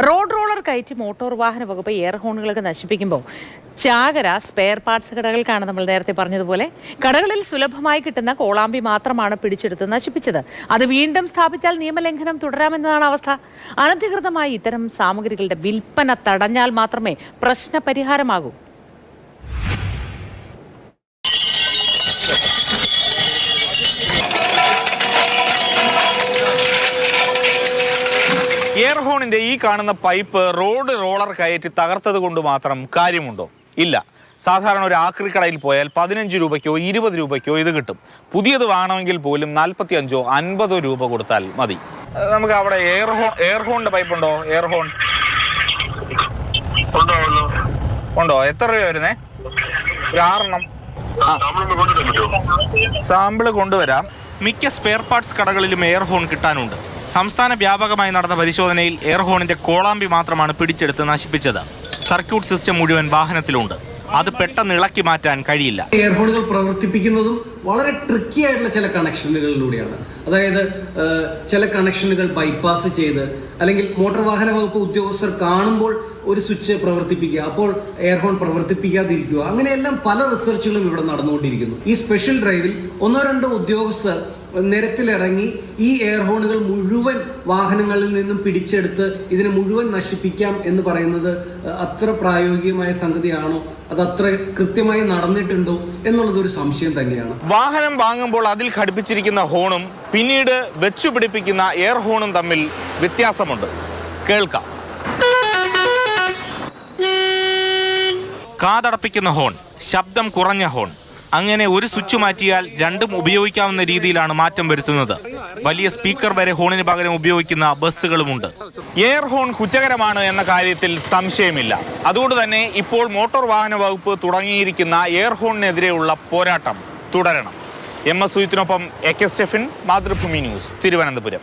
Road roller കയറ്റി motor വാഹന വകുപ്പ് എയർ ഹോണുകളൊക്കെ നശിപ്പിക്കുമ്പോൾ ചാകര സ്പെയർ പാർട്സ് കടകൾക്കാണ് നമ്മൾ നേരത്തെ പറഞ്ഞതുപോലെ കടകളിൽ സുലഭമായി കിട്ടുന്ന കോളാമ്പി മാത്രമാണ് പിടിച്ചെടുത്ത് നശിപ്പിച്ചത്. അത് വീണ്ടും സ്ഥാപിച്ചാൽ നിയമലംഘനം തുടരാമെന്നതാണ് അവസ്ഥ. അനധികൃതമായി ഇത്തരം സാമഗ്രികളുടെ വിൽപ്പന തടഞ്ഞാൽ മാത്രമേ പ്രശ്ന പരിഹാരമാകൂ. എയർ ഹോണിന്റെ ഈ കാണുന്ന പൈപ്പ് റോഡ് റോളർ കയറ്റി തകർത്തത് കൊണ്ട് മാത്രം കാര്യമുണ്ടോ? ഇല്ല. സാധാരണ ഒരു ആക്രിക്കടയിൽ പോയാൽ 15 രൂപയ്ക്കോ 20 രൂപയ്ക്കോ ഇത് കിട്ടും. പുതിയത് വാങ്ങണമെങ്കിൽ പോലും 45 50 രൂപ കൊടുത്താൽ മതി. നമുക്ക് അവിടെ എയർ ഹോണിന്റെ പൈപ്പ് ഉണ്ടോ? എയർ ഹോൺ ഉണ്ടോ? എത്ര രൂപ വരുന്നേ? ഒരു 6 എണ്ണം സാമ്പിള് കൊണ്ടുവരാം. മിക്ക സ്പെയർ പാർട്സ് കടകളിലും എയർ ഹോൺ കിട്ടാനുണ്ട്. സംസ്ഥാന വ്യാപകമായി നടന്ന പരിശോധനയിൽ എയർ ഹോണിന്റെ കോളാമ്പി മാത്രമാണ് പിടിച്ചെടുത്ത് നശിപ്പിച്ചത്. സർക്യൂട്ട് സിസ്റ്റം മുഴുവൻ വാഹനത്തിലുണ്ട്. അത് പെട്ടെന്ന് ഇളക്കി മാറ്റാൻ കഴിയില്ല. എയർ ഹോണുകൾ പ്രവർത്തിപ്പിക്കുന്നതും വളരെ ട്രിക്കി ആയിട്ടുള്ള ചില കണക്ഷനുകളിലൂടെയാണ്. അതായത് ചില കണക്ഷനുകൾ ബൈപ്പാസ് ചെയ്ത് അല്ലെങ്കിൽ മോട്ടോർ വാഹന വകുപ്പ് ഉദ്യോഗസ്ഥർ കാണുമ്പോൾ ഒരു സ്വിച്ച് പ്രവർത്തിപ്പിക്കുക, അപ്പോൾ എയർ ഹോൺ പ്രവർത്തിപ്പിക്കാതിരിക്കുക, അങ്ങനെയെല്ലാം പല റിസർച്ചുകളും ഇവിടെ നടന്നുകൊണ്ടിരിക്കുന്നു. ഈ സ്പെഷ്യൽ ഡ്രൈവിൽ 1-2 ഉദ്യോഗസ്ഥർ നിരത്തിലിറങ്ങി ഈ എയർ ഹോണുകൾ മുഴുവൻ വാഹനങ്ങളിൽ നിന്നും പിടിച്ചെടുത്ത് ഇതിനെ മുഴുവൻ നശിപ്പിക്കാം എന്ന് പറയുന്നത് അത്ര പ്രായോഗികമായ സംഗതിയാണോ, അത് അത്ര കൃത്യമായി നടന്നിട്ടുണ്ടോ എന്നുള്ളതൊരു സംശയം തന്നെയാണ്. വാഹനം വാങ്ങുമ്പോൾ അതിൽ ഘടിപ്പിച്ചിരിക്കുന്ന ഹോണും പിന്നീട് വെച്ചുപിടിപ്പിക്കുന്ന എയർ ഹോണും തമ്മിൽ വ്യത്യാസമുണ്ട്. കേൾക്കാം. കാതടപ്പിക്കുന്ന ഹോൺ, ശബ്ദം കുറഞ്ഞ ഹോൺ, അങ്ങനെ ഒരു സ്വിച്ച് മാറ്റിയാൽ രണ്ടും ഉപയോഗിക്കാവുന്ന രീതിയിലാണ് മാറ്റം വരുത്തുന്നത്. വലിയ സ്പീക്കർ വരെ ഹോണിന് പകരം ഉപയോഗിക്കുന്ന ബസ്സുകളുമുണ്ട്. എയർ ഹോൺ കുറ്റകരമാണ് എന്ന കാര്യത്തിൽ സംശയമില്ല. അതുകൊണ്ട് തന്നെ ഇപ്പോൾ മോട്ടോർ വാഹന വകുപ്പ് തുടങ്ങിയിരിക്കുന്ന എയർ ഹോണിനെതിരെയുള്ള പോരാട്ടം തുടരണം. MS സുജിത്തിനൊപ്പം AK Stephin, Mathrubhumi news, Thiruvananthapuram.